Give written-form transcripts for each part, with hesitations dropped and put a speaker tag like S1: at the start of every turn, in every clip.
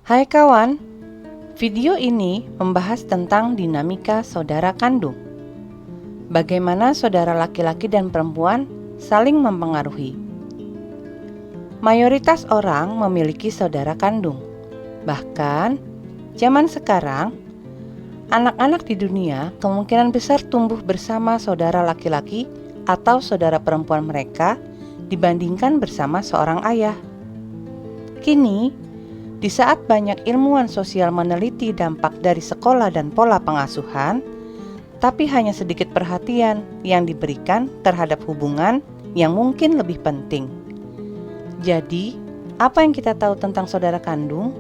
S1: Hai kawan, video ini membahas tentang dinamika saudara kandung. Bagaimana saudara laki-laki dan perempuan saling mempengaruhi. Mayoritas orang memiliki saudara kandung. Bahkan, zaman sekarang, anak-anak di dunia kemungkinan besar tumbuh bersama saudara laki-laki atau saudara perempuan mereka dibandingkan bersama seorang ayah. Kini, di saat banyak ilmuwan sosial meneliti dampak dari sekolah dan pola pengasuhan, tapi hanya sedikit perhatian yang diberikan terhadap hubungan yang mungkin lebih penting. Jadi, apa yang kita tahu tentang saudara kandung,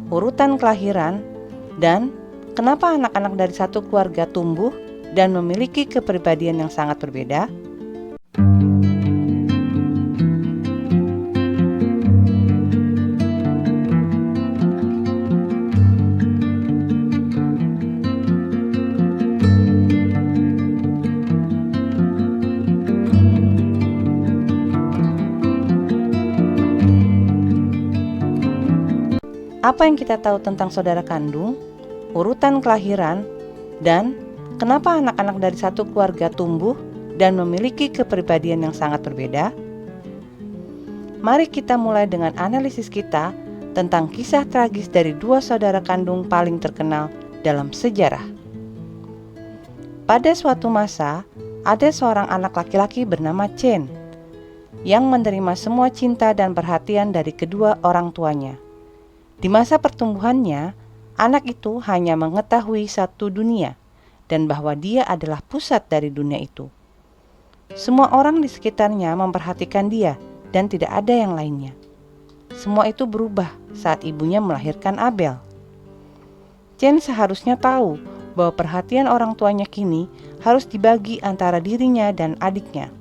S1: urutan kelahiran, dan kenapa anak-anak dari satu keluarga tumbuh dan memiliki kepribadian yang sangat berbeda? Apa yang kita tahu tentang saudara kandung, urutan kelahiran, dan kenapa anak-anak dari satu keluarga tumbuh dan memiliki kepribadian yang sangat berbeda? Mari kita mulai dengan analisis kita tentang kisah tragis dari dua saudara kandung paling terkenal dalam sejarah. Pada suatu masa, ada seorang anak laki-laki bernama Chen yang menerima semua cinta dan perhatian dari kedua orang tuanya. Di masa pertumbuhannya, anak itu hanya mengetahui satu dunia dan bahwa dia adalah pusat dari dunia itu. Semua orang di sekitarnya memperhatikan dia dan tidak ada yang lainnya. Semua itu berubah saat ibunya melahirkan Abel. Chen seharusnya tahu bahwa perhatian orang tuanya kini harus dibagi antara dirinya dan adiknya.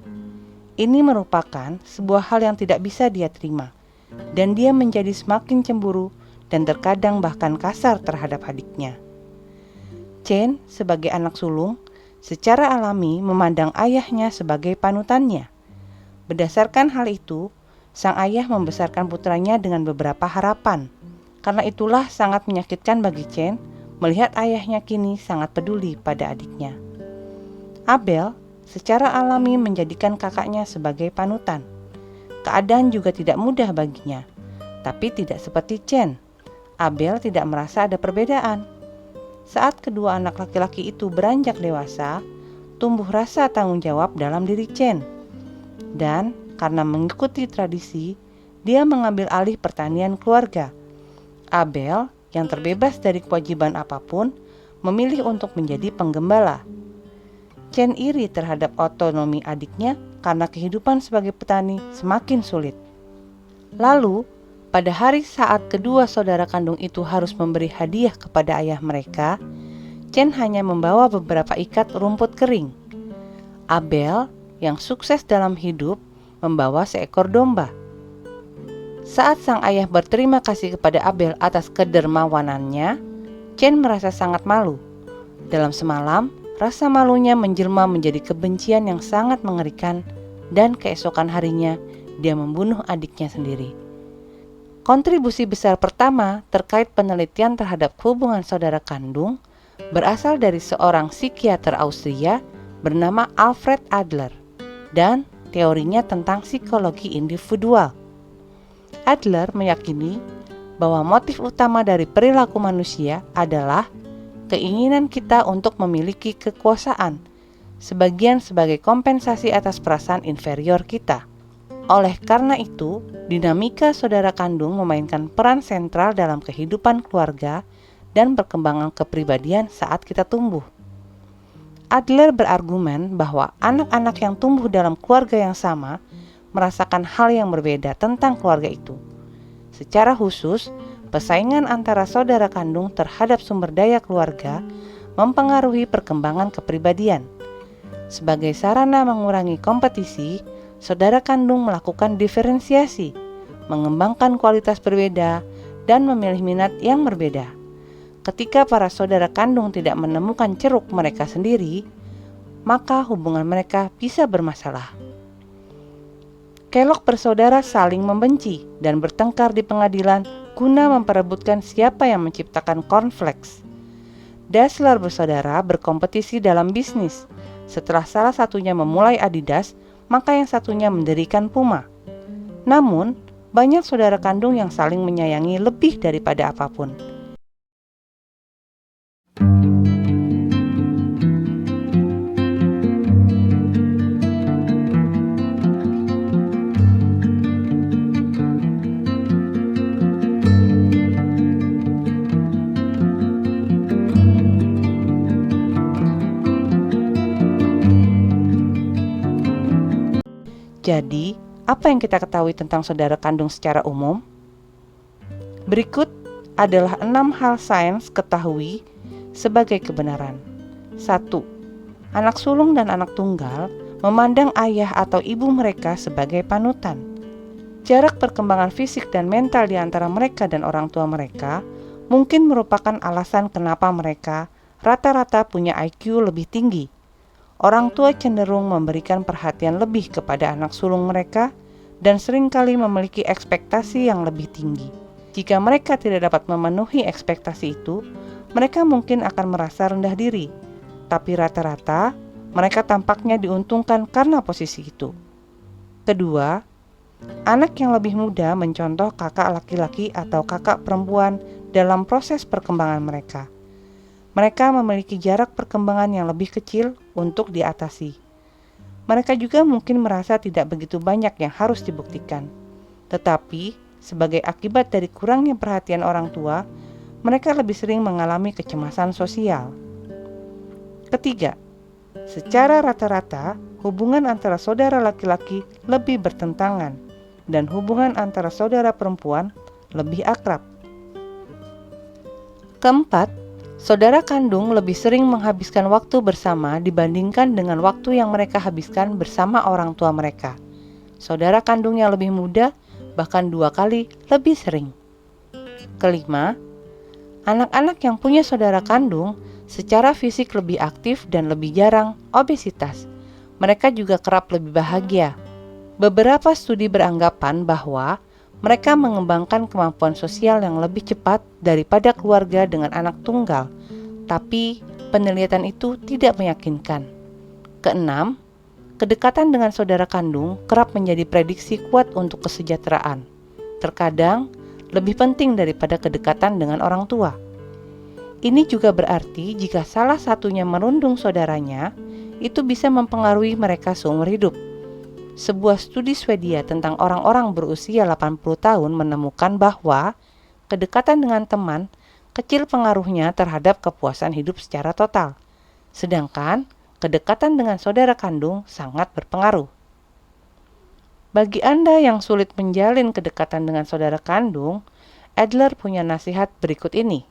S1: Ini merupakan sebuah hal yang tidak bisa dia terima, dan dia menjadi semakin cemburu dan terkadang bahkan kasar terhadap adiknya. Chen sebagai anak sulung secara alami memandang ayahnya sebagai panutannya. Berdasarkan hal itu, sang ayah membesarkan putranya dengan beberapa harapan. Karena itulah sangat menyakitkan bagi Chen melihat ayahnya kini sangat peduli pada adiknya. Abel secara alami menjadikan kakaknya sebagai panutan. Keadaan juga tidak mudah baginya, tapi tidak seperti Chen. Abel tidak merasa ada perbedaan. Saat kedua anak laki-laki itu beranjak dewasa, tumbuh rasa tanggung jawab dalam diri Chen. Dan karena mengikuti tradisi, dia mengambil alih pertanian keluarga. Abel, yang terbebas dari kewajiban apapun, memilih untuk menjadi penggembala. Chen iri terhadap otonomi adiknya karena kehidupan sebagai petani semakin sulit. Lalu, pada hari saat kedua saudara kandung itu harus memberi hadiah kepada ayah mereka, Chen hanya membawa beberapa ikat rumput kering. Abel, yang sukses dalam hidup, membawa seekor domba. Saat sang ayah berterima kasih kepada Abel atas kedermawanannya, Chen merasa sangat malu. Dalam semalam, rasa malunya menjelma menjadi kebencian yang sangat mengerikan, dan keesokan harinya dia membunuh adiknya sendiri. Kontribusi besar pertama terkait penelitian terhadap hubungan saudara kandung berasal dari seorang psikiater Austria bernama Alfred Adler dan teorinya tentang psikologi individual. Adler meyakini bahwa motif utama dari perilaku manusia adalah keinginan kita untuk memiliki kekuasaan, sebagian sebagai kompensasi atas perasaan inferior kita. Oleh karena itu, dinamika saudara kandung memainkan peran sentral dalam kehidupan keluarga dan perkembangan kepribadian saat kita tumbuh. Adler berargumen bahwa anak-anak yang tumbuh dalam keluarga yang sama merasakan hal yang berbeda tentang keluarga itu. Secara khusus, persaingan antara saudara kandung terhadap sumber daya keluarga mempengaruhi perkembangan kepribadian. Sebagai sarana mengurangi kompetisi, saudara kandung melakukan diferensiasi, mengembangkan kualitas berbeda, dan memilih minat yang berbeda. Ketika para saudara kandung tidak menemukan ceruk mereka sendiri, maka hubungan mereka bisa bermasalah. Kelok bersaudara saling membenci dan bertengkar di pengadilan guna memperebutkan siapa yang menciptakan cornflakes. Dassler bersaudara berkompetisi dalam bisnis. Setelah salah satunya memulai Adidas, maka yang satunya mendirikan Puma. Namun, banyak saudara kandung yang saling menyayangi lebih daripada apapun. Jadi, apa yang kita ketahui tentang saudara kandung secara umum? Berikut adalah 6 hal sains ketahui sebagai kebenaran. 1. Anak sulung dan anak tunggal memandang ayah atau ibu mereka sebagai panutan. Jarak perkembangan fisik dan mental di antara mereka dan orang tua mereka mungkin merupakan alasan kenapa mereka rata-rata punya IQ lebih tinggi. Orang tua cenderung memberikan perhatian lebih kepada anak sulung mereka dan seringkali memiliki ekspektasi yang lebih tinggi. Jika mereka tidak dapat memenuhi ekspektasi itu, mereka mungkin akan merasa rendah diri. Tapi rata-rata, mereka tampaknya diuntungkan karena posisi itu. Kedua, anak yang lebih muda mencontoh kakak laki-laki atau kakak perempuan dalam proses perkembangan mereka. Mereka memiliki jarak perkembangan yang lebih kecil untuk diatasi. Mereka juga mungkin merasa tidak begitu banyak yang harus dibuktikan. Tetapi, sebagai akibat dari kurangnya perhatian orang tua, mereka lebih sering mengalami kecemasan sosial. Ketiga, secara rata-rata, hubungan antara saudara laki-laki lebih bertentangan dan hubungan antara saudara perempuan lebih akrab. Keempat, saudara kandung lebih sering menghabiskan waktu bersama dibandingkan dengan waktu yang mereka habiskan bersama orang tua mereka. Saudara kandung yang lebih muda bahkan 2 kali lebih sering. Kelima, anak-anak yang punya saudara kandung secara fisik lebih aktif dan lebih jarang obesitas. Mereka juga kerap lebih bahagia. Beberapa studi beranggapan bahwa mereka mengembangkan kemampuan sosial yang lebih cepat daripada keluarga dengan anak tunggal, tapi penelitian itu tidak meyakinkan. Keenam, kedekatan dengan saudara kandung kerap menjadi prediksi kuat untuk kesejahteraan. Terkadang lebih penting daripada kedekatan dengan orang tua. Ini juga berarti jika salah satunya merundung saudaranya, itu bisa mempengaruhi mereka seumur hidup. Sebuah studi Swedia tentang orang-orang berusia 80 tahun menemukan bahwa kedekatan dengan teman kecil pengaruhnya terhadap kepuasan hidup secara total. Sedangkan kedekatan dengan saudara kandung sangat berpengaruh. Bagi Anda yang sulit menjalin kedekatan dengan saudara kandung, Adler punya nasihat berikut ini.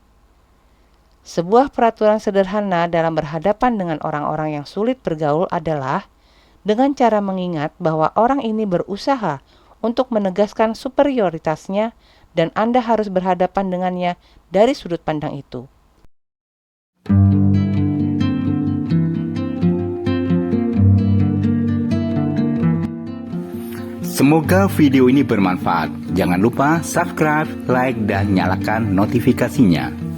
S1: Sebuah peraturan sederhana dalam berhadapan dengan orang-orang yang sulit bergaul adalah dengan cara mengingat bahwa orang ini berusaha untuk menegaskan superioritasnya dan Anda harus berhadapan dengannya dari sudut pandang itu.
S2: Semoga video ini bermanfaat. Jangan lupa subscribe, like, dan nyalakan notifikasinya.